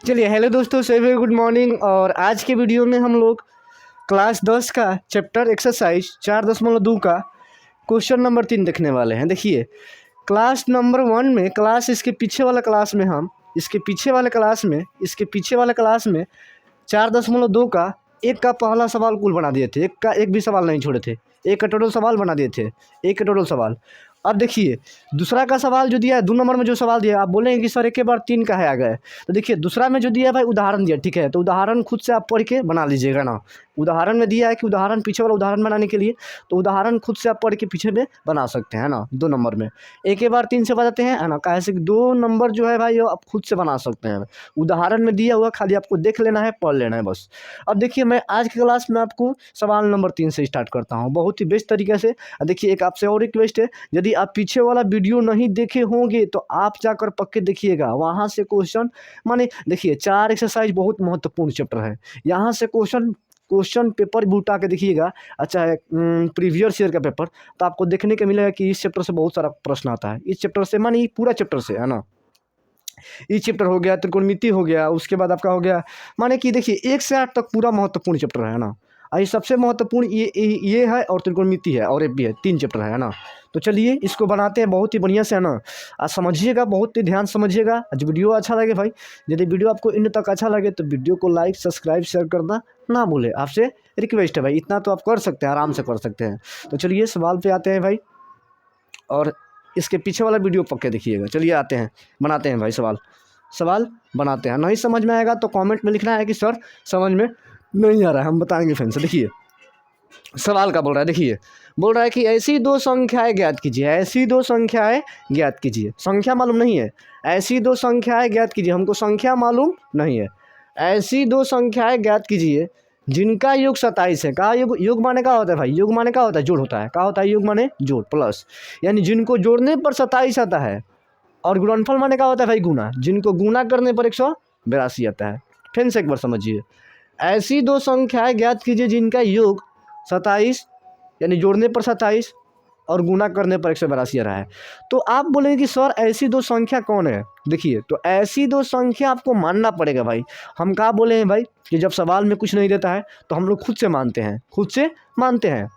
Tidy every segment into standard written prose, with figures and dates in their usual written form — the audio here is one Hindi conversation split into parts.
चलिए हेलो दोस्तों, से वेरी गुड मॉर्निंग। और आज के वीडियो में हम लोग क्लास 10 का चैप्टर एक्सरसाइज 4.2 का क्वेश्चन नंबर 3 देखने वाले हैं। देखिए क्लास नंबर 1 में इसके पीछे वाला क्लास में हम इसके पीछे वाले क्लास में 4.2 का एक का पहला सवाल कुल बना दिए थे। एक भी सवाल नहीं छोड़े थे। एक का टोटल सवाल बना दिए थे। एक का टोटल सवाल। अब देखिए दूसरा का सवाल जो दिया है, 2 नंबर में जो सवाल दिया है, आप बोलेंगे कि सर एक के बार 3 का है आ गए। तो देखिए दूसरा में जो दिया है भाई उदाहरण दिया, ठीक है, तो उदाहरण खुद से आप पढ़ के बना लीजिएगा ना। उदाहरण में दिया है कि उदाहरण पीछे वाला उदाहरण बनाने के लिए, तो उदाहरण खुद से आप पढ़ के पीछे में बना सकते हैं ना। 2 नंबर में एक के बार 3 से बताते हैं, है ना। कैसे 2 नंबर जो है भाई वो आप खुद से बना सकते हैं। उदाहरण में दिया हुआ खाली आपको देख लेना है, पढ़ लेना है बस। अब देखिए मैं आज की क्लास में आपको सवाल नंबर 3 से स्टार्ट करता हूँ बहुत ही बेस्ट तरीके से। देखिए एक आपसे और रिक्वेस्ट है, यदि आप पीछे वाला वीडियो नहीं देखे होंगे तो आप जाकर पक्के देखिएगा, वहाँ से क्वेश्चन माने देखिए 4 एक्सरसाइज बहुत महत्वपूर्ण चैप्टर है। यहाँ से क्वेश्चन पेपर भी उठा के देखिएगा। अच्छा है प्रीवियस ईयर का पेपर, तो आपको देखने को मिलेगा कि इस चैप्टर से बहुत सारा प्रश्न आता है। इस चैप्टर से माने पूरा चैप्टर से, है ना। इस चैप्टर हो गया, त्रिकोणमिति हो गया, उसके बाद आपका हो गया माने कि देखिए 1 से 8 तक पूरा महत्वपूर्ण चैप्टर है ना। ये सबसे महत्वपूर्ण ये है और त्रिकोणमिति है और एक भी है, 3 चैप्टर है ना। तो चलिए इसको बनाते हैं बहुत ही बढ़िया से, है ना। आज समझिएगा, बहुत ही ध्यान समझिएगा। आज वीडियो अच्छा लगे भाई, यदि वीडियो आपको इन तक अच्छा लगे तो वीडियो को लाइक सब्सक्राइब शेयर करना ना भूले। आपसे रिक्वेस्ट है भाई, इतना तो आप कर सकते हैं, आराम से कर सकते हैं। तो चलिए सवाल पे आते हैं भाई, और इसके पीछे वाला वीडियो पक्के देखिएगा। चलिए आते हैं, बनाते हैं भाई सवाल बनाते हैं। नहीं समझ में आएगा तो कमेंट में लिखना है कि सर समझ में नहीं आ रहा है, हम बताएंगे फ्रेंड्स। देखिए सवाल का बोल रहा है, देखिए बोल रहा है कि ऐसी 2 संख्याएं ज्ञात कीजिए। ऐसी 2 संख्याएं ज्ञात कीजिए। संख्या मालूम नहीं है, ऐसी 2 संख्याएं ज्ञात कीजिए। हमको संख्या मालूम नहीं है। ऐसी 2 संख्याएं ज्ञात कीजिए जिनका योग 27 है। का योग माने का होता है भाई? योग माने का होता है? जोड़ होता है। का होता है योग माने? जोड़ प्लस, यानी जिनको जोड़ने पर 27 आता है। और गुणनफल माने का होता है भाई? गुना, जिनको गुना करने पर 182 आता है। फिर से एक बार समझिए, ऐसी 2 संख्याएं ज्ञात कीजिए जिनका योग 27 यानी जोड़ने पर 27 और गुना करने पर 182 आ रहा है। तो आप बोलेंगे कि सर ऐसी 2 संख्या कौन है? देखिए तो ऐसी 2 संख्या आपको मानना पड़ेगा भाई। हम कहा बोले हैं भाई कि जब सवाल में कुछ नहीं देता है तो हम लोग खुद से मानते हैं।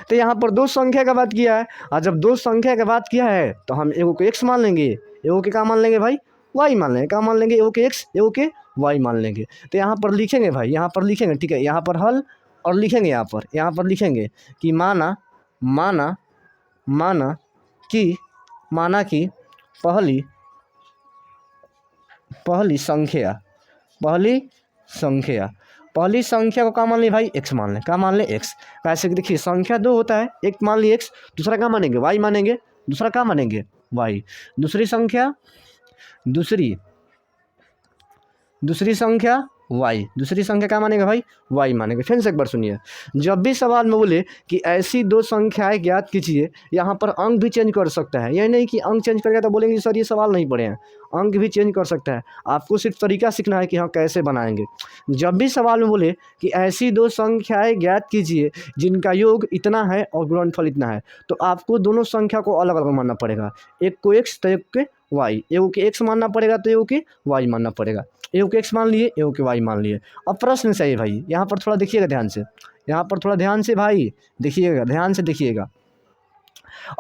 तो यहाँ पर 2 संख्या का बात किया है, और जब 2 संख्या का बात किया है तो हम एगो को x मान लेंगे, एगो के क्या मान लेंगे भाई? y मान लेंगे। क्या मान लेंगे? एगो के x, एगो के y मान लेंगे। तो यहाँ पर लिखेंगे भाई, यहाँ पर लिखेंगे, ठीक है। यहाँ पर हल और लिखेंगे, यहाँ पर लिखेंगे कि माना कि पहली संख्या को क्या मान ले भाई? x मान लें। क्या मान लें? x। कैसे? देखिए संख्या 2 होता है, एक मान ली x, दूसरा क्या मानेंगे? y मानेंगे। दूसरा क्या मानेंगे? y। दूसरी संख्या y। दूसरी संख्या क्या मानेगा भाई? y मानेंगे। फिर से एक बार सुनिए, जब भी सवाल में बोले कि ऐसी 2 संख्याएं ज्ञात कीजिए, यहाँ पर अंक भी चेंज कर सकता है। यह नहीं कि अंक चेंज करेगा तो बोलेंगे सर ये सवाल नहीं पढ़े हैं। अंक भी चेंज कर सकता है। आपको सिर्फ तरीका सीखना है कि हाँ कैसे बनाएंगे। जब भी सवाल में बोले कि ऐसी 2 संख्याएं ज्ञात कीजिए जिनका योग इतना है और गुणनफल इतना है, तो आपको दोनों संख्या को अलग अलग मानना पड़ेगा। एक को x तो एक के y, एगो के x मानना पड़ेगा तो एगो के y मानना पड़ेगा। एगो के x मान लिए, एगो के y मान लिए। अब प्रश्न सही भाई, यहाँ पर थोड़ा देखिएगा ध्यान से, भाई देखिएगा, ध्यान से देखिएगा।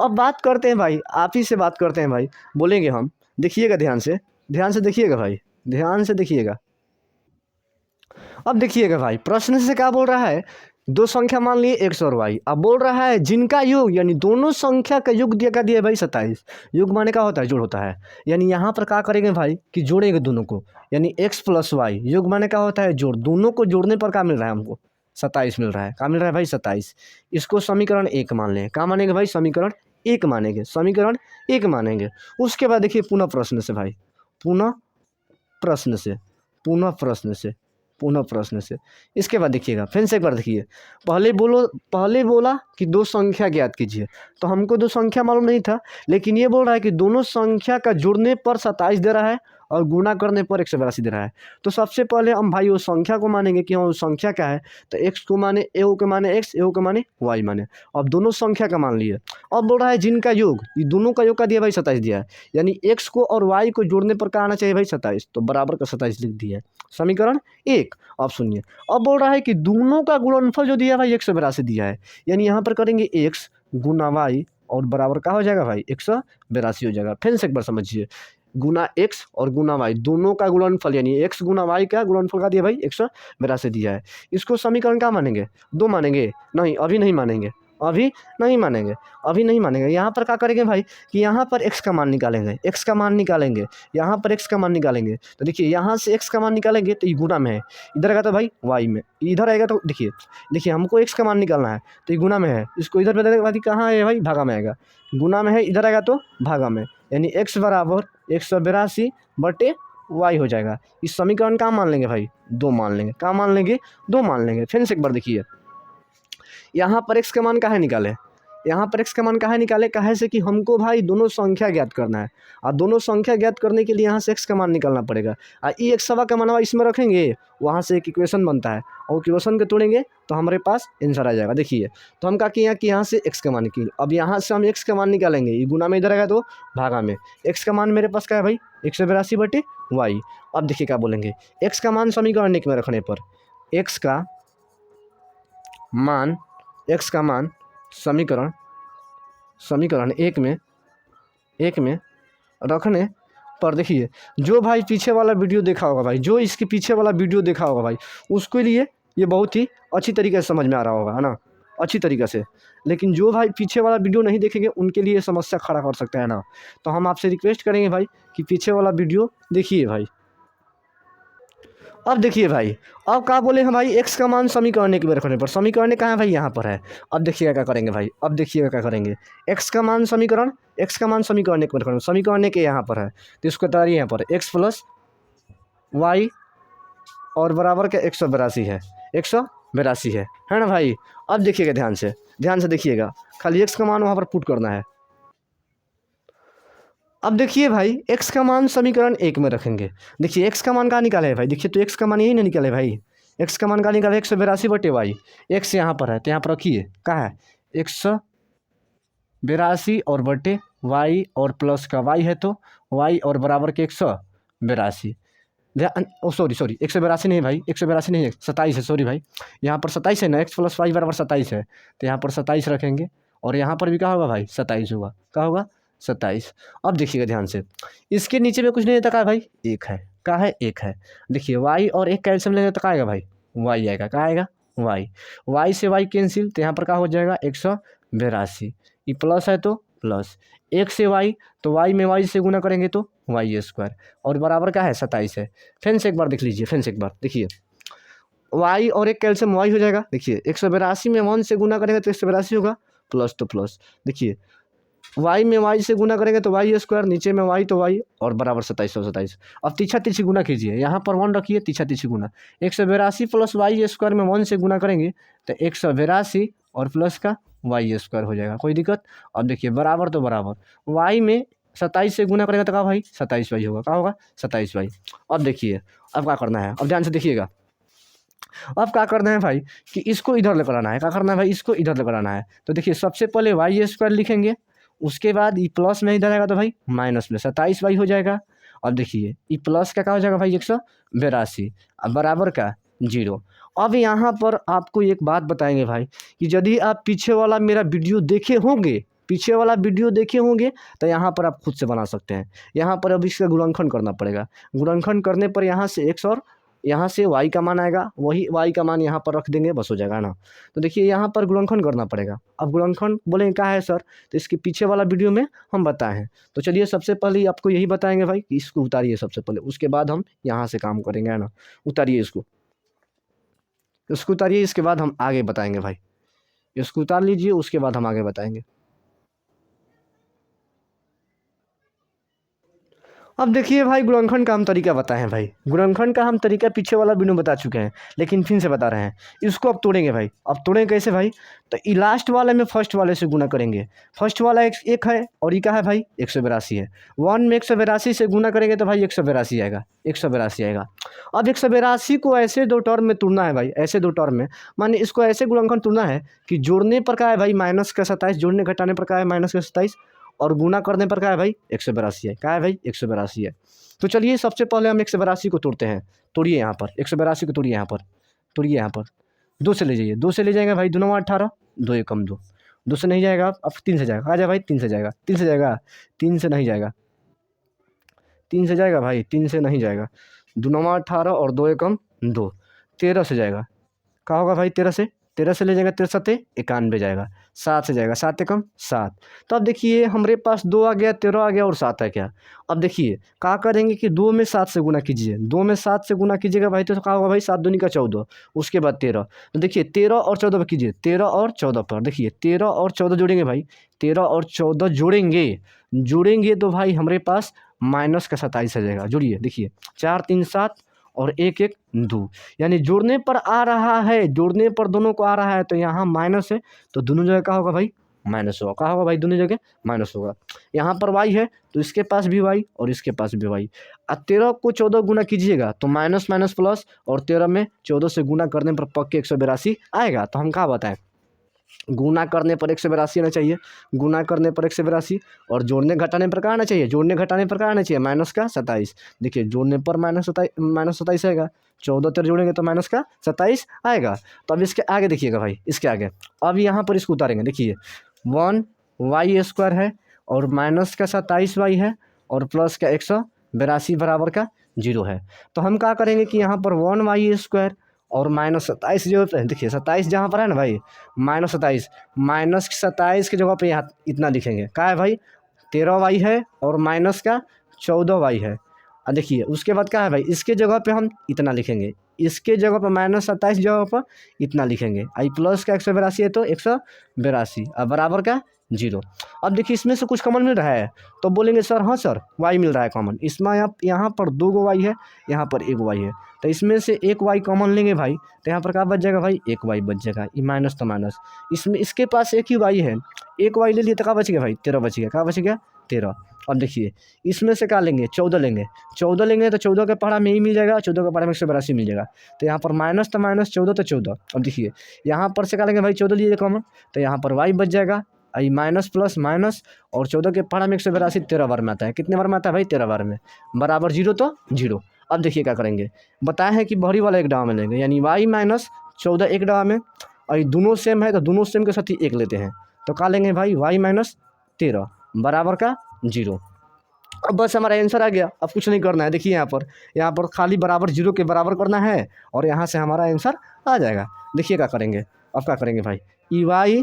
अब बात करते हैं भाई, आप ही से बात करते हैं भाई, बोलेंगे हम। देखिएगा ध्यान से देखिएगा भाई, ध्यान से देखिएगा। अब देखिएगा भाई प्रश्न से क्या बोल रहा है? 2 संख्या मान लिए x और y। अब बोल रहा है जिनका योग, यानी दोनों संख्या का योग दिया भाई 27। योग माने का होता है? जोड़ होता है। यानी यहाँ पर क्या करेंगे भाई कि जोड़ेंगे दोनों को, यानी x प्लस y। योग माने का होता है? जोड़। दोनों को जोड़ने पर क्या मिल रहा है हमको? 27 मिल रहा है। क्या मिल रहा है भाई? 27। इसको समीकरण 1 मान लें। क्या मानेंगे भाई? समीकरण 1 मानेंगे। उसके बाद देखिए पुनः प्रश्न से इसके बाद देखिएगा, फिर से एक बार देखिए। पहले बोला कि 2 संख्या ज्ञात कीजिए, तो हमको 2 संख्या मालूम नहीं था, लेकिन ये बोल रहा है कि दोनों संख्या का जुड़ने पर 27 दे रहा है और गुना करने पर 182 दे रहा है। तो सबसे पहले हम भाई उस संख्या को मानेंगे कि हाँ उस संख्या क्या है, तो x को माने ए के माने x, ए के माने y माने। अब दोनों संख्या का मान लिए। अब बोल रहा है जिनका योग, ये दोनों का योग का दिया भाई 27 दिया है, यानी x को और y को जोड़ने पर क्या आना चाहिए भाई 27, तो बराबर का 27 लिख दिया है समीकरण 1। अब सुनिए, अब बोल रहा है कि दोनों का गुणनफल जो दिया है भाई 182 दिया है, यानी यहाँ पर करेंगे x गुना y और बराबर का हो जाएगा भाई 182 हो जाएगा। फिर से एक बार समझिए, गुना x और गुना y दोनों का गुणनफल, यानी x गुना y का गुणनफल का दिया भाई 182 दिया है। इसको समीकरण क्या मानेंगे, 2 मानेंगे? नहीं, अभी नहीं मानेंगे, अभी नहीं मानेंगे, अभी नहीं मानेंगे। यहाँ पर क्या करेंगे भाई कि यहाँ पर x का मान निकालेंगे, x का मान निकालेंगे, यहाँ पर x का मान निकालेंगे। तो देखिए यहाँ से x का मान निकालेंगे तो ये गुना में है, इधर आएगा तो भाई y में, इधर आएगा तो देखिए हमको x का मान निकालना है तो ये गुना में है, इसको इधर बदलने के बाद कहाँ है भाई, भागा में आएगा। गुना में है, इधर आएगा तो भागा में, यानी x बराबर 182 बटे y हो जाएगा। इस समीकरण का मान लेंगे भाई 2 मान लेंगे, क्या मान लेंगे, 2 मान लेंगे। फिर से एक बार देखिए, यहाँ पर x का मान काहे निकाले, यहाँ पर x का मान काहे निकाले, काहे से कि हमको भाई दोनों संख्या ज्ञात करना है, और दोनों संख्या ज्ञात करने के लिए यहाँ से x का मान निकालना पड़ेगा। और ये एक सवा का मानवा इसमें रखेंगे, वहाँ से एक इक्वेशन बनता है और इक्वेशन के तोड़ेंगे तो हमारे पास आंसर आ जाएगा। देखिए तो हम क्या किए कि यहाँ से x का मान निकाल, अब यहाँ से हम x का मान निकालेंगे, ये गुना में इधर आएगा तो भागा में, x का मान मेरे पास क्या है भाई 182 बटे y। अब देखिए क्या बोलेंगे, x का मान समीकरण 1 में रखने पर, x का मान समीकरण 1 में रखने पर, देखिए जो भाई पीछे वाला वीडियो देखा होगा भाई, जो इसके पीछे वाला वीडियो देखा होगा भाई, उसके लिए ये बहुत ही अच्छी तरीके से समझ में आ रहा होगा, है ना, अच्छी तरीके से। लेकिन जो भाई पीछे वाला वीडियो नहीं देखेंगे उनके लिए समस्या खड़ा कर सकता है ना, तो हम आपसे रिक्वेस्ट करेंगे भाई कि पीछे वाला वीडियो देखिए भाई। अब देखिए भाई, अब क्या बोले हैं भाई, x का मान समीकरण 1 में रखने पर, समीकरण कहाँ है भाई, यहाँ पर है। अब देखिएगा क्या करेंगे भाई, अब देखिएगा क्या करेंगे, x का मान समीकरण 1 में रखने पर, समीकरण 1 यहाँ पर है तो इसको तारिए यहाँ पर x प्लस y और बराबर के 182 है, 182 है ना भाई। अब देखिएगा ध्यान से देखिएगा, खाली x का मान वहाँ पर पुट करना है। अब देखिए भाई x का मान समीकरण 1 में रखेंगे, देखिए x का मान कहाँ निकाले है भाई, देखिए तो x का मान यही नहीं निकाले भाई, x का मान कहाँ निकाले 182 बटे y, x यहाँ पर है तो यहाँ पर रखिए कहाँ है 182 और बटे y और प्लस का y है तो y और बराबर के 182, सॉरी 182 नहीं भाई, 182 नहीं है 27 है, सॉरी भाई, यहाँ पर 27 है ना, x प्लस y बराबर 27 है तो यहाँ पर 27 रखेंगे और यहाँ पर भी क्या होगा भाई 27 होगा, क्या होगा 27। अब देखिएगा ध्यान से, इसके नीचे में कुछ नहीं रहता, क्या भाई 1 है, क्या है 1 है। देखिए y और 1 कैल्शियम लेंगे तो क्या आएगा भाई y आएगा, क्या आएगा y से y कैंसिल तो यहाँ पर क्या हो जाएगा 182, ये प्लस है तो प्लस, 1 से y तो y में y से गुना करेंगे तो y² और बराबर क्या है 27 है। फिर से एक बार देख लीजिए, फिर से एक बार देखिए, y और 1 कैल्शियम y हो जाएगा, देखिए 182 में 1 से गुना करेंगे तो 182 होगा, प्लस तो प्लस, देखिए y में y से गुना करेंगे तो y², नीचे में y तो y और बराबर 27। अब तीछा तीछी गुना कीजिए, यहाँ पर 1 रखिए, तीछा तीछी गुना 182 प्लस y² में 1 से गुना करेंगे तो 182 और प्लस का y² हो जाएगा, कोई दिक्कत। अब देखिए बराबर तो बराबर, y में 27 से गुना करेंगे तो क्या भाई 27y होगा, क्या होगा 27y। अब देखिए अब क्या करना है, अब ध्यान से देखिएगा, अब क्या करना है भाई कि इसको इधर लेकर आना है, क्या करना है भाई इसको इधर लेकर आना है। तो देखिए सबसे पहले y² लिखेंगे, उसके बाद ये प्लस में इधर आएगा तो भाई माइनस में 27y हो जाएगा। अब देखिए ये प्लस का क्या हो जाएगा भाई 182 अब बराबर का 0। अब यहाँ पर आपको एक बात बताएंगे भाई कि यदि आप पीछे वाला मेरा वीडियो देखे होंगे तो यहाँ पर आप खुद से बना सकते हैं। यहाँ पर अब इसका गुणनखंड करना पड़ेगा, गुणनखंड करने पर यहाँ से x और यहाँ से y का मान आएगा, वही y का मान यहाँ पर रख देंगे, बस हो जाएगा ना। तो देखिए यहाँ पर गुणनखंड करना पड़ेगा। अब गुणनखंड बोलेंगे क्या है सर, तो इसके पीछे वाला वीडियो में हम बताए हैं। तो चलिए सबसे पहले आपको यही बताएंगे भाई कि इसको उतारिए सबसे पहले, उसके बाद हम यहाँ से काम करेंगे, है ना। उतारिए इसको उतारिए, इसके बाद हम आगे बताएंगे भाई, इसको उतार लीजिए, उसके बाद हम आगे बताएंगे। अब देखिए भाई, गुणनखंड का हम तरीका बताएं भाई। गुणनखंड का हम तरीका पीछे वाला वीडियो बता चुके हैं, लेकिन फिर से बता रहे हैं। इसको अब तोड़ेंगे भाई। अब तोड़ेंगे कैसे भाई? तो ई लास्ट वाले में फर्स्ट वाले से गुना करेंगे। फर्स्ट वाला एक है और ई का है भाई 182 है। 1 में 182 से गुना करेंगे तो भाई 182 आएगा, 182 आएगा। अब 182 को ऐसे दो टर्म में तोड़ना है भाई, ऐसे दो टर्म में, माने इसको ऐसे गुणनखंड तोड़ना है कि जोड़ने पर का है भाई -27, जोड़ने घटाने पर का है -27, और गुना करने पर क्या है भाई 182 है। क्या है भाई 182 है। तो चलिए सबसे पहले हम 182 को तोड़ते हैं। तोड़िए यहाँ पर 182 को, तोड़िए यहाँ पर, तोड़िए यहाँ पर। 2 से ले जाइए, 2 से ले जाएंगे भाई, 2 9 18, 2 1 कम 2, 2 से नहीं जाएगा। अब 3 से जाएगा, आ जाए भाई 3 से जाएगा, 3 से जाएगा, 3 से नहीं जाएगा, 3 से जाएगा भाई, 3 से नहीं जाएगा। 2 9 18 और 2 1 कम 2, 13 से जाएगा। क्या होगा भाई 13 से ले जाएगा, 13 7 91 जाएगा। 7 से जाएगा, 7 कम 7। तो अब देखिए हमारे पास 2 आ गया, 13 आ गया और 7 है क्या। अब देखिए क्या करेंगे कि 2 में 7 से गुना कीजिए, 2 में 7 से गुना कीजिएगा भाई, तो क्या होगा भाई 7 दूनी का 14, उसके बाद 13। तो देखिए 13 और 14 पर कीजिए, 13 और 14 पर देखिए, 13 और 14 जोड़ेंगे भाई, 13 और 14 जोड़ेंगे तो भाई हमारे पास -27 आ जाएगा। जोड़िए, देखिए 4 3 7 और 1 1 2, यानी जोड़ने पर आ रहा है, जोड़ने पर दोनों को आ रहा है, तो यहाँ माइनस है, तो दोनों जगह क्या होगा भाई माइनस होगा। क्या होगा भाई दोनों जगह माइनस होगा। यहाँ पर y है तो इसके पास भी y और इसके पास भी y। अब 13 को 14 गुना कीजिएगा तो माइनस माइनस प्लस, और 13 में 14 से गुना करने पर पक्के 182 आएगा। तो हम क्या बताएं, गुना करने पर 182 आना चाहिए, गुना करने पर 182, और जोड़ने घटाने पर क्या आना चाहिए, जोड़ने घटाने पर क्या आना चाहिए -27। देखिए जोड़ने पर -27 आएगा, 14 13 जोड़ेंगे तो -27 आएगा। तो अब इसके आगे देखिएगा भाई, इसके आगे अब यहाँ पर इसको उतारेंगे। देखिए 1y² है और -27y है और प्लस का 182 बराबर का 0 है। तो हम क्या करेंगे कि यहाँ पर 1y² और -27 जो है, देखिए 27 जहाँ पर है ना भाई, -27 की जगह पे यहाँ इतना लिखेंगे। क्या है भाई 13y है और माइनस का 14y है। और देखिए उसके बाद क्या है भाई, इसके जगह पे हम इतना लिखेंगे, इसके जगह पर -27 जगह पर इतना लिखेंगे। आई प्लस का 182 है तो 182 और बराबर का 0। अब देखिए इसमें से कुछ कॉमन मिल रहा है तो बोलेंगे सर हाँ सर y मिल रहा है कॉमन। इसमें यहाँ पर 2 गो y है, यहाँ पर 1 y है, तो इसमें से 1 y कॉमन लेंगे भाई, तो यहाँ पर क्या बच जाएगा भाई 1 y बच जाएगा। ये माइनस तो माइनस, इसमें इसके पास एक ही y है, 1 y ले लिए तो क्या बच गया भाई 13 बच गया। क्या बच गया 13। अब देखिए इसमें से क्या लेंगे 14 लेंगे, 14 लेंगे तो 14 के पहाड़ा में ही मिल जाएगा, 14 के पहाड़ा में 182 मिल जाएगा। तो यहाँ पर माइनस तो माइनस, 14 तो 14। अब देखिए यहाँ पर से क्या लेंगे भाई 14 लिए कॉमन, तो यहाँ पर y बच जाएगा। आई माइनस प्लस माइनस और 14 के पहाड़ा में 182 13 बार में आता है। कितने बार में आता है भाई 13 बार में, बराबर 0 तो 0। अब देखिए क्या करेंगे, बताए हैं कि बड़ी वाला एक डावा में लेंगे, यानी y - 14 एक डावा में, और ये दोनों सेम है तो दोनों सेम के साथ ही एक लेते हैं। तो क्या लेंगे भाई y - 13 बराबर का 0। अब बस हमारा आंसर आ गया। अब कुछ नहीं करना है, देखिए यहाँ पर खाली बराबर 0 के बराबर करना है और यहाँ से हमारा आंसर आ जाएगा। देखिए क्या करेंगे, अब क्या करेंगे भाई, y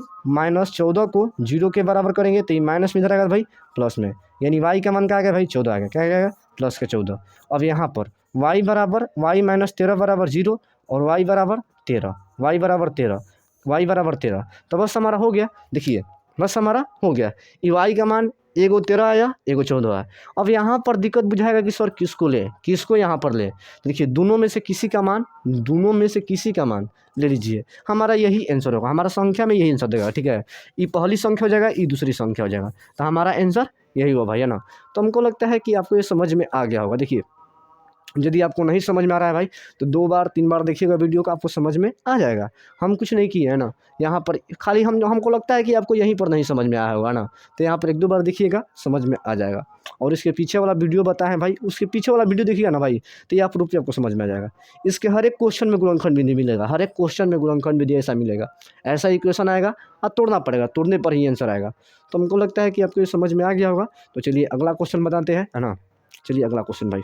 - 14 को 0 के बराबर करेंगे तो ये माइनस में इधर आएगा भाई प्लस में, यानी y का मान क्या आ गया भाई 14 आ गया। क्या आ गया प्लस का 14। अब यहाँ पर y बराबर y - 13 बराबर 0 और y बराबर 13, y बराबर 13, y बराबर 13। तो बस हमारा हो गया। देखिए बस हमारा हो गया, ये y का मान एगो 13 आया, एगो 14 आया। अब यहाँ पर दिक्कत बुझाएगा कि सर किसको ले, किसको यहाँ पर ले। देखिए दोनों में से किसी का मान, दोनों में से किसी का मान ले लीजिए, हमारा यही आंसर होगा, हमारा संख्या में यही आंसर देगा। ठीक है, ये पहली संख्या हो जाएगा, ये दूसरी संख्या हो जाएगा, तो हमारा आंसर यही हुआ भाई, है ना। तो हमको लगता है कि आपको ये समझ में आ गया होगा। देखिए यदि आपको नहीं समझ में आ रहा है भाई तो 2 बार 3 बार देखिएगा वीडियो को, आपको समझ में आ जाएगा। हम कुछ नहीं किए है ना, यहाँ पर खाली हमको लगता है कि आपको यहीं पर नहीं समझ में आया होगा ना, तो यहाँ पर 1-2 बार देखिएगा, समझ में आ जाएगा। और इसके पीछे वाला वीडियो बताएं भाई, उसके पीछे वाला वीडियो देखिएगा ना भाई, तो ये आप रूप से आपको समझ में आ जाएगा। इसके हर एक क्वेश्चन में गुणनखंड विधि मिलेगा, हर एक क्वेश्चन में गुणनखंड विधि ऐसा मिलेगा, ऐसा ही क्वेश्चन आएगा और तोड़ना पड़ेगा, तोड़ने पर ही आंसर आएगा। तो हमको लगता है कि आपको ये समझ में आ गया होगा। तो चलिए अगला क्वेश्चन बताते हैं, है ना। चलिए अगला क्वेश्चन भाई,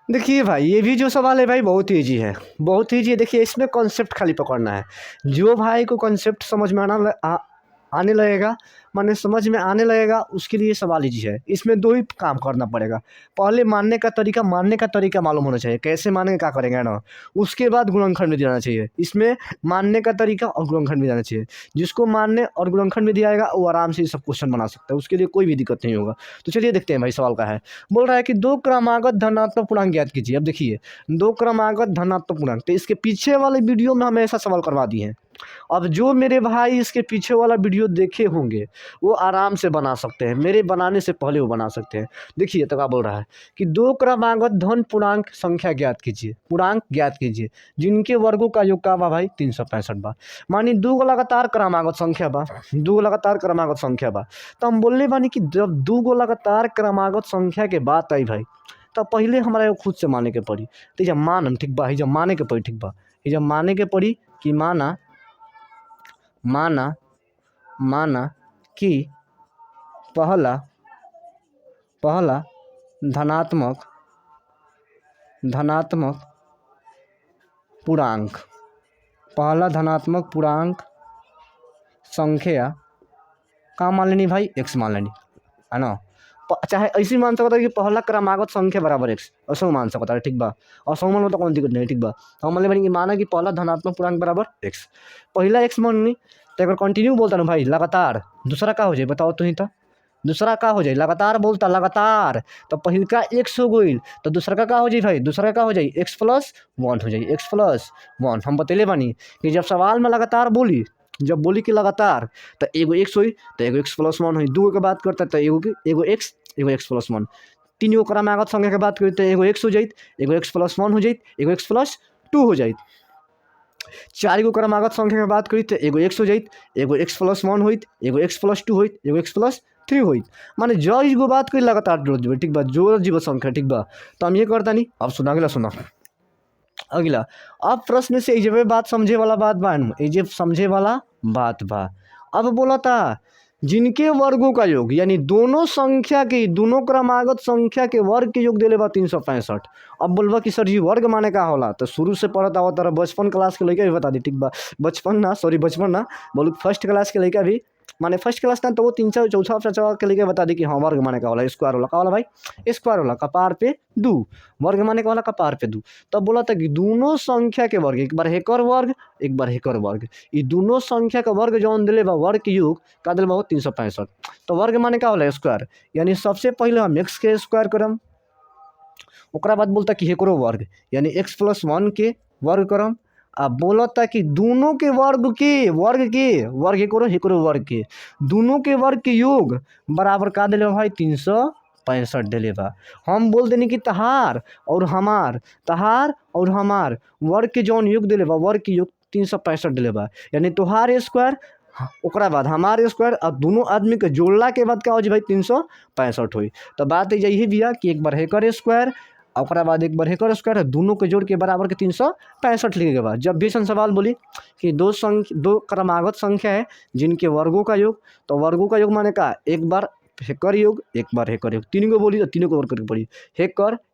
देखिए भाई ये भी जो सवाल है भाई बहुत ईजी है, बहुत ईजी है। देखिए इसमें कॉन्सेप्ट खाली पकड़ना है, जो भाई को कॉन्सेप्ट समझ में आने लगेगा, माने समझ में आने लगेगा, उसके लिए सवाल इजी है। इसमें दो ही काम करना पड़ेगा। पहले मानने का तरीका मालूम होना चाहिए, कैसे मानेंगे क्या करेंगे ना। उसके बाद गुणनखंड विधि आना चाहिए। इसमें मानने का तरीका और गुणनखंड विधि आना चाहिए। जिसको मानने और गुणनखंड विधि आएगा वो आराम से ये सब क्वेश्चन बना सकता है, उसके लिए कोई भी दिक्कत नहीं होगा। तो चलिए देखते हैं भाई सवाल का है। बोल रहा है कि दो क्रमागत धनात्मक पूर्णांक ज्ञात कीजिए। अब देखिए दो क्रमागत धनात्मक पूर्णांक, तो इसके पीछे वाले वीडियो में हमें ऐसा सवाल करवा दिए हैं। अब जो मेरे भाई इसके पीछे वाला वीडियो देखे होंगे वो आराम से बना सकते हैं, मेरे बनाने से पहले वो बना सकते हैं। देखिए तो क्या बोल रहा है कि दो क्रमागत धन पूर्णांक संख्या ज्ञात कीजिए, पूर्णांक ज्ञात कीजिए जिनके वर्गों का योग का बा भाई 365 बा। मानी दो गो लगातार क्रमागत संख्या बा, दो गो लगातार क्रमागत संख्या बा, तो हम बोलने बानी कि जब दो गो लगातार क्रमागत संख्या के बात आई भाई, तब पहले हमारा एगो खुद से माने के पड़ी। तो जब मानम ठीक बा, जब माने के पड़ी ठीक बा, जब माने के पड़ी कि माना कि पहला धनात्मक पूर्णांक, पहला धनात्मक पूर्णांक संख्या का मान लेनी भाई x मान लेनी है ना। चाहे ऐसे मान सकता है कि पहला क्रमागत संख्या बराबर x, ऐसा मान सकता है ठीक बा। और सौ मान लो तो कौन दिक्कत नहीं ठीक बा। हम मान लेंगे कि माना कि पहला धनात्मक पूर्णांक बराबर x, पहला x माननी तो अगर कंटिन्यू बोलता ना भाई लगातार, दूसरा का हो जाए बताओ तो ही तो, दूसरा का हो जाए लगातार बोलता लगातार, तो पहल का x हो गई तो दूसरा का हो जाए भाई, दूसरा का हो जाए x+1 हो जाए, x+1। हम बतेले बानी कि जब सवाल में लगातार बोली, जब बोली कि लगातार तो एगो x हुई तो एगो x+1 हुई, दू के बात करता तो एगो x एगो x+1, तीन गो क्रमागत संख्या के बात करी तो एगो x हो जाए, एगो x+1 हो जाए, एगो x+2 हो जाए। चार गो क्रमागत संख्या के बात करी तो एगो x हो जाए, एगो x+1 होइत, एगो x+2 होइत, एगो x+3 होइत। माने जो गो बात करी लगातार जोड़ देवे ठीक बा, जोड़ जीव संख्या ठीक बा। तो हम ये करता नहीं। अब सुना अगला सुना अगला। अब प्रश्न से ये बात समझे वाला बात बा, ये समझे वाला बात बा। अब बोला था जिनके वर्गों का योग, यानी दोनों संख्या के, दोनों क्रमागत संख्या के वर्ग के योग देले बा 365। अब बोलबा कि सर जी वर्ग माने का होला, तो शुरू से पढ़त आवत तारा, बचपन क्लास के लड़का भी बता दी ठीक बा। बचपन ना बोलू फर्स्ट क्लास के लड़का भी, माने फर्स्ट क्लास ना तो वो 3 चौथा पाँचवा के लेके बता दी कि हाँ वर्ग माने का होला स्क्वायर होला, का होला भाई स्क्वायर होला, कपार पे 2, वर्ग माने का होला कपार पे 2। तब बोला था कि दोनों संख्या के वर्ग, एक बार हेकर वर्ग एक बार हेकर वर्ग, ये दोनों संख्या का वर्ग जौन दिले बा वर्ग के योग का दिले बा 365। तो वर्ग माने का होला स्क्वायर, यानी सबसे पहले हम x के स्क्वायर करम, ओकरा बाद बोलता कि हेकरो वर्ग यानी x+1 के वर्ग करम। अब बोलता कि दोनों के वर्ग हेकरो वर्ग के दोनों के वर्ग के योग बराबर का दिले भाई 365 दिले बा। हम बोल देनी कि तहार और हमार वर्ग के जौन योग दिले बा वर्ग के योग 365 दिले बा, यानी तोहार स्क्वायर ओकरा बाद हमारे स्क्वायर और दोनों आदमी के जोड़ला के बाद का हो जी भाई 365 हुई। तो बात यही बिया कि एक बार हेकर स्क्वायर ओकरा बाद एक बार हेकर स्क्वायर दोनों के जोड़ के बराबर के 365 लिखे के बाद जब भी सवाल बोली कि दो क्रमागत संख्या है जिनके वर्गों का योग, तो वर्गों का योग माने का एक बार हेकर योग एक बार हेकर योग, तीन गो बोली तो तीनों को वर्ग करके पड़ी,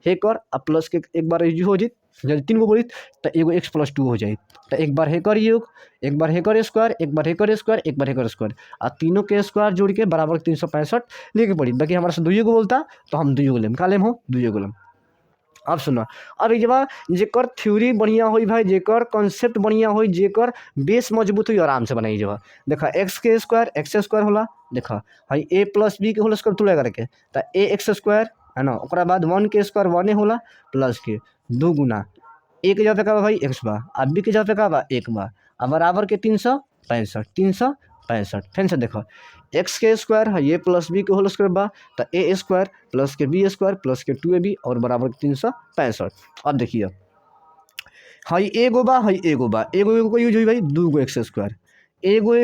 हेकर और प्लस के एक बार हो जाए, जब तीन गो बोली तो एगो x+2 हो जाए। तो एक बार हेकर योग एक बार हेकर स्क्वायर एक बार हेकर स्क्वायर एक बार हेकर स्क्वायर और तीनों के स्क्वायर जोड़ के बराबर 365 लेके पड़ी। बाकी हमारे से 2 गो बोलता तो हम 2 गो लेम, का लेम हो 2 गो लेम। अब सुना, अब एक बार जेकर थ्योरी बढ़िया हुई भाई, जेकर कॉन्सेप्ट बढ़िया हुई, जेकर बेस मजबूत हुई आराम से बनाई जब देखा x के स्क्वायर x स्क्वायर होला, देखा भाई a+b के होल स्क्वायर तुले करके तो ax² है ना, ओकरा बाद 1 के स्क्वायर 1 होला प्लस के 2 गुना a के जगह पे का भाई x बा और b के जगह पे का बा 1 बा और बराबर के 365 फिर से देखो x के स्क्वायर है ये प्लस b के होल स्क्वायर बा तो a स्क्वायर प्लस के b स्क्वायर प्लस के 2ab और बराबर 365। अब देखिए हई एगो बा एगो को यूज हुई भाई 2 गो x स्क्वायर, एगो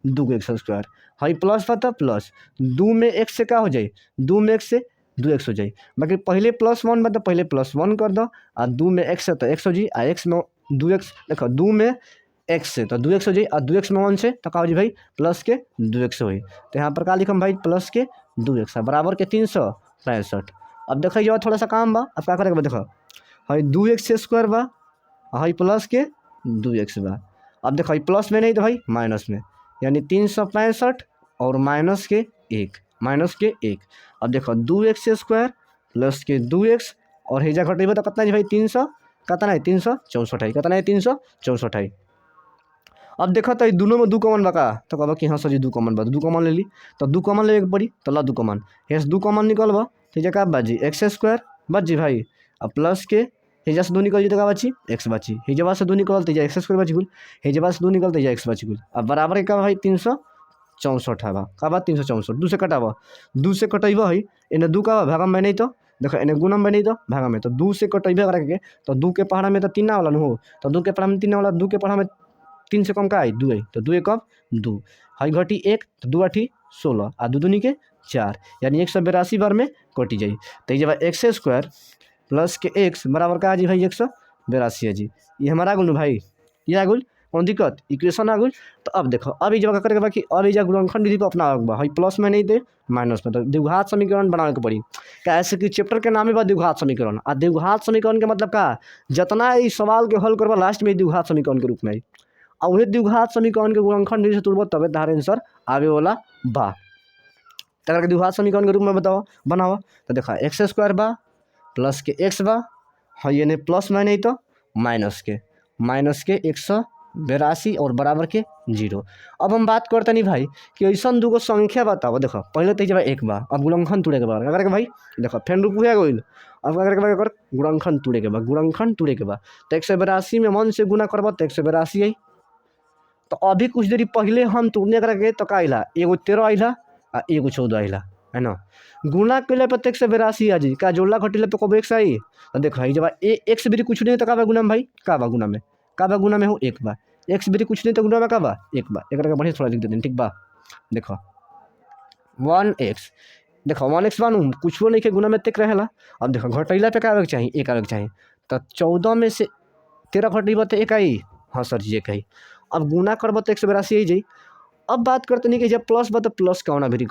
2 गो x स्क्वायर, हई प्लस पता प्लस 2 में x से का हो जाए 2 में x से 2x हो जाए। बाकी पहले +1 बा तो पहले +1 कर दो और 2 में x है तो x हो जाए और x में 2x देखो 2 में x से तो 2x हो जाए और 2x में 1 से तो का हो जाए भाई प्लस के 2x हो। तो यहाँ पर का लिखम भाई प्लस के 2x बराबर के 365। अब देखो जो थोड़ा सा काम बा, अब क्या करेगा देखो हई 2x स्क्वायर बा हई प्लस के 2x बा। अब देखो प्लस में नहीं तो भाई माइनस में यानी 365 और माइनस के 1। अब देखो 2x² प्लस के 2x और हेजा घटेबो तो कितना है भाई 300 कितना है 364 है कितना है 364 है। अब देखो तो दोनों में 2 कॉमन बका तो कहब कि हाँ सर जी 2 कॉमन बा 2 कॉमन ले ली तो 2 कॉमन ले पड़ी तो ला 2 कॉमन हेस 2 कॉमन निकलब तो ये का बाजी x² बच जी भाई अब प्लस के हेजा से 2 निकल जी तो का बची x बची हेजवा से 2 निकल तो x² बच गुल हेजवा से 2 निकल तो x बच गुल अब बराबर के का भाई 364 है का बात 364 2 से कटावा 2 से कटेब है इन्हें 2 का भागम में नहीं तो देखो इन्हें गुणम में नहीं तो भागम में तो 2 से कटेबे करके तो 2 के पहाड़ा में तो 3 वाला न हो तो 2 के पहाड़ा में 3 वाला 2 के पहाड़ा में 3 से कम का है 2 है तो 2 कब 2 हई घटी 1 तो 2 8 16 आ 2 दूनी के 4 यानी 182 बार में कटी जाई तो ये जब x² प्लस के x बराबर का जी भाई 182 है जी ये हमारा आगुल भाई ये आगुल कौन दिक्कत इक्वेशन आगुल। तो अब देखो अब ये जब करके बाकी अब ये गुणनखंड विधि को अपना भाई प्लस में नहीं दे माइनस में तो द्विघात समीकरण बनाने के पड़ी कैसे कि चैप्टर के नाम है द्विघात समीकरण आ द्विघात समीकरण के मतलब का जितना इस सवाल के हल करवा लास्ट में द्विघात समीकरण के रूप में और वही द्विघात समीकरण के गुणनखंड विधि से तुरबो तबे तार आंसर आवे वाला बा तक द्विघात समीकरण के रूप में बताओ बनाओ तो देखा x² बा प्लस के x बा हाँ ये नहीं प्लस में नहीं तो माइनस के 182 और बराबर के 0। अब हम बात करते नहीं भाई कि ऐसा दूगो संख्या बताओ देखो पहले तो जब 1 बा अब गुणनखंड तुड़े के बाद अगर के भाई देखो फेन रूप हुआ गई अब अगर के बाद गुणनखंड तुड़े के बाद तो 182 में 1 से गुना करब तो 182 आई तो अभी कुछ देरी पहले हम तुड़ने करके तो का आइला एगो 13 आइला आ एगो 14 आइला है ना गुना कैले पर 182 आ जी का जोड़ला घटिले पे कब x आई तो देखो जब x भी कुछ नहीं तो का बा गुना में भाई का बा गुना में हो 1 बा x भी कुछ नहीं तो गुना में का बा 1 बा एक बढ़िया थोड़ा लिख देते हैं ठीक बा देखो 1x देखो 1x बानू कुछ नहीं के गुना में तक रहेला। अब देखो घटैला पे का आवे के चाहिए 1 आवे के चाहिए तो 14 में से 13 घटेबा तो 1 आई हाँ सर जी 1 आई अब गुना करब तो 182 आई जाई। अब बात करते नहीं कि जब प्लस बा तो प्लस कामना भी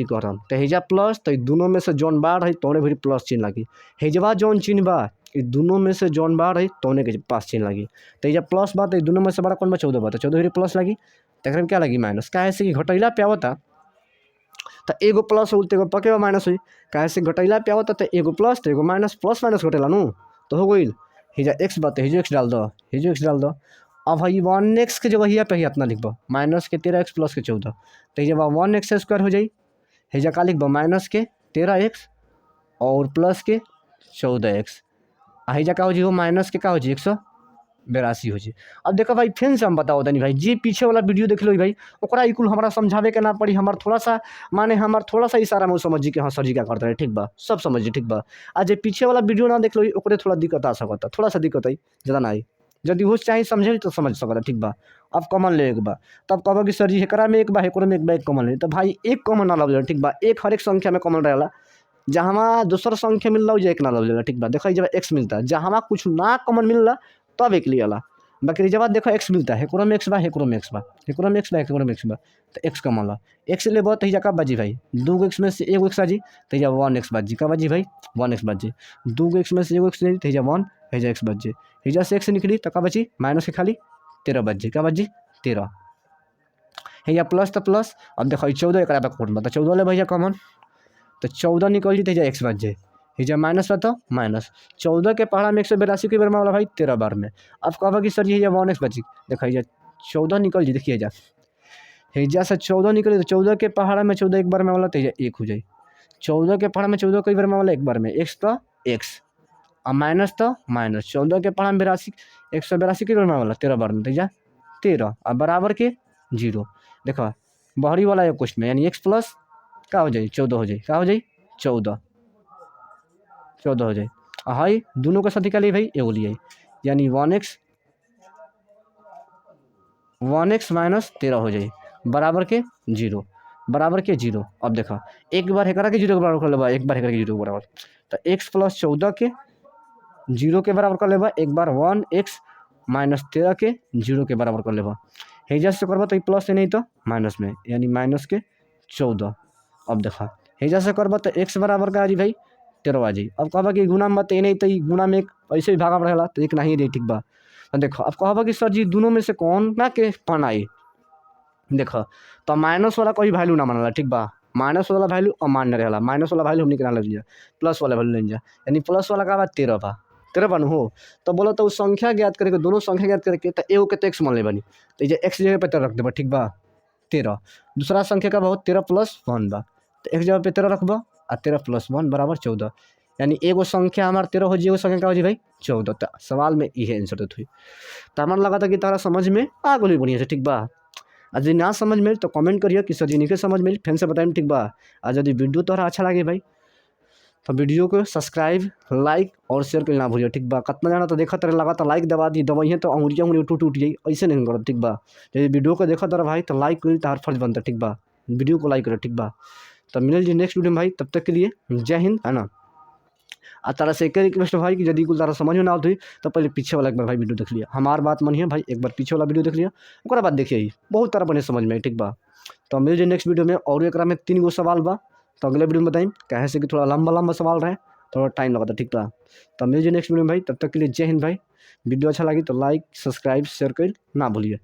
करम तो हेजा प्लस तो दोनों में से जौन बार है तोने भी प्लस चिन्ह लगी हेजवा जौन चिन्ह बा दोनों में से जौन बार है तोने के पास चिन्ह लगी तो जब प्लस बा तो दोनों में से बड़ा कौन बा 14 बा तो 14 भी प्लस लगी तो क्या लगी माइनस काहे से कि घटैला पे आवता तो एगो प्लस हो तो एगो पके माइनस हुई काहे से घटैला पे आवता तो एगो प्लस तो एगो माइनस प्लस माइनस घटेला नु तो हो गई हेजा x बा तो हेजो x डाल दो अब भाई 1x के जगह यहाँ पे ही अपना लिखब माइनस के 13x प्लस के 14 तो जब 1x² हो जाई हेजा का लिखब माइनस के 13x और प्लस के 14x आ हेजा का हो जी हो माइनस के का हो जी 182 हो जी। अब देखो भाई फिर से हम बताओ तनी भाई जी पीछे वाला वीडियो देख लो भाई ओकरा इकुल हमारा समझावे के ना पड़ी हमार थोड़ा सा इशारा में समझ जी कि हाँ सर जी क्या करते हैं ठीक बा सब समझ जी ठीक बा आज जे पीछे वाला वीडियो ना देख लो ओकरे थोड़ा दिक्कत आ सकता थोड़ा सा दिक्कत आई ज़्यादा ना आई यदि वो चाहे समझे तो समझ सकता ठीक बा। अब कॉमन ले एक बा तब कहब कि सर जी एकरा में एक बा एकरो में एक बा एक कॉमन ले तो भाई एक कॉमन ना लग ठीक बा एक हर एक संख्या में कॉमन रहेला जहाँ दूसरा संख्या मिल रहा एक ना लग ठीक बा। देखो जब x मिलता है जहाँ कुछ ना कॉमन मिल रहा तब एक लिया बाकी जब देखो x मिलता है एकरो में x बा एकरो में x बा एकरो में x बा एकरो में x बा तो x कॉमन ला x ले तो हिजा का बाजी भाई 2x में से एगो x आजी तो हिजा 1x बाजी का बाजी भाई 1x बाजी 2x में से एगो x तो हिजा 1 हिजा x बाजी हिजा से x निकली तो का बची माइनस के खाली 13 बाजी का बाजी 13 हिजा प्लस तो प्लस। अब देखो 14 एक कोट तो 14 ले भैया कॉमन तो 14 निकल जी तो हिजा x बाजी हिजा माइनस बा तो माइनस 14 के पहाड़ा में 182 के बार में वाला भाई 13 बार में। अब कहब कि सर जी हिजा 1x बची देखो हिजा 14 निकल जी देखिए हिजा से 14 निकले तो 14 के पहाड़ा में 14 एक बार में वाला तो हिजा 1 हो जाए 14 के पहाड़ा में 14 कई बार में वाला एक बार में x तो x और माइनस तो माइनस 14 के पहाड़ा में 182 के बार में वाला 13 बार में तो हिजा 13 और बराबर के 0 देखो बहरी वाला एक क्वेश्चन में यानी x प्लस का हो जाए 14 हो जाए का हो जाए 14 हो जाए हाई दोनों का साथी का लिए भाई एगो लिए यानी 1x माइनस 13 हो जाए बराबर के 0 अब देखो एक बार एकरा के 0 के बराबर कर लेबा एक बार एकरा के 0 के बराबर तो x प्लस 14 के 0 के बराबर कर लेबा एक बार 1x माइनस 13 के 0 के बराबर कर लेबा हेजा से करबा तो प्लस नहीं तो माइनस में यानी माइनस के 14। अब देखा हेजा से करबा तो x बराबर का जी भाई 13 आ जाई। अब कहबा कि गुना में तो नहीं तो गुना में ऐसे ही भागा रहेला तो एक नहीं रही ठीक बा। तो देखो अब कहबा कि सर जी दोनों में से कौन ना के पन आई देखो तो माइनस वाला कोई वैल्यू ना मानला, ठीक बा। माइनस वाला वैल्यू अमान्य रहेला, माइनस वाला वैल्यू हमने निकाल लिया, प्लस वाला वैल्यू लेंगे, यानी प्लस वाला का बा 13 बा, 13 बन हो। तो बोलो तो उस संख्या ज्ञात करके, दोनों संख्या ज्ञात करके, तो एगो के तो एक्स मान ले बनी, तो ये एक्स जगह पे 13 रख देबा, ठीक बा 13। दूसरा संख्या का बहुत 13 + 1 बा, तो एक्स जगह पे 13 रखबा और 13 + 1 बराबर 14, यानी एगो संख्या हमार 13 हो जी, एगो संख्या का हो जी भाई 14। तो सवाल में इहे आंसर देते हुई। तो हमारा लगा था कि तारा समझ में आ गई बढ़िया से, ठीक बा। आ यदि ना समझ में तो कमेंट करिए कि सर जी नहीं समझ में, फिर से बताएं, ठीक बा। आ यदि वीडियो तोहरा अच्छा लगे भाई तो वीडियो को सब्सक्राइब, लाइक और शेयर करना ना भूलिए, ठीक बा। कितना जाना तो देखा तरह लगा तो लाइक दबा दी, दबाइए तो उंगली टूट जाई, ऐसे नहीं करो, ठीक बा। यदि वीडियो को देखा तरह भाई तो लाइक करी, तो हर फर्ज बनता, ठीक बा। वीडियो को लाइक करो, ठीक बा। तो मिल जी नेक्स्ट वीडियो में भाई, तब तक के लिए जय हिंद, है ना। आ तारा से एक रिक्वेस्ट भाई कि यदि कुछ तारा समझ में ना आती तो पहले पीछे वाला एक बार भाई वीडियो देख लिया, हमार बात मानिए भाई, एक बार पीछे वाला वीडियो देख लिया, उसके बाद देखिए ही बहुत तारा बढ़िया समझ में, ठीक बा। तो मिल जाए नेक्स्ट वीडियो में, और एक में 3 गो सवाल बा, तो अगले वीडियो में बताइए, कहे से कि थोड़ा लंबा लंबा सवाल रहे, थोड़ा टाइम लगा था, ठीक बा। तो मिल जाए नेक्स्ट वीडियो में भाई, तब तक के लिए जय हिंद भाई। वीडियो अच्छा लगी तो लाइक, सब्सक्राइब, शेयर कर ना भूलिए।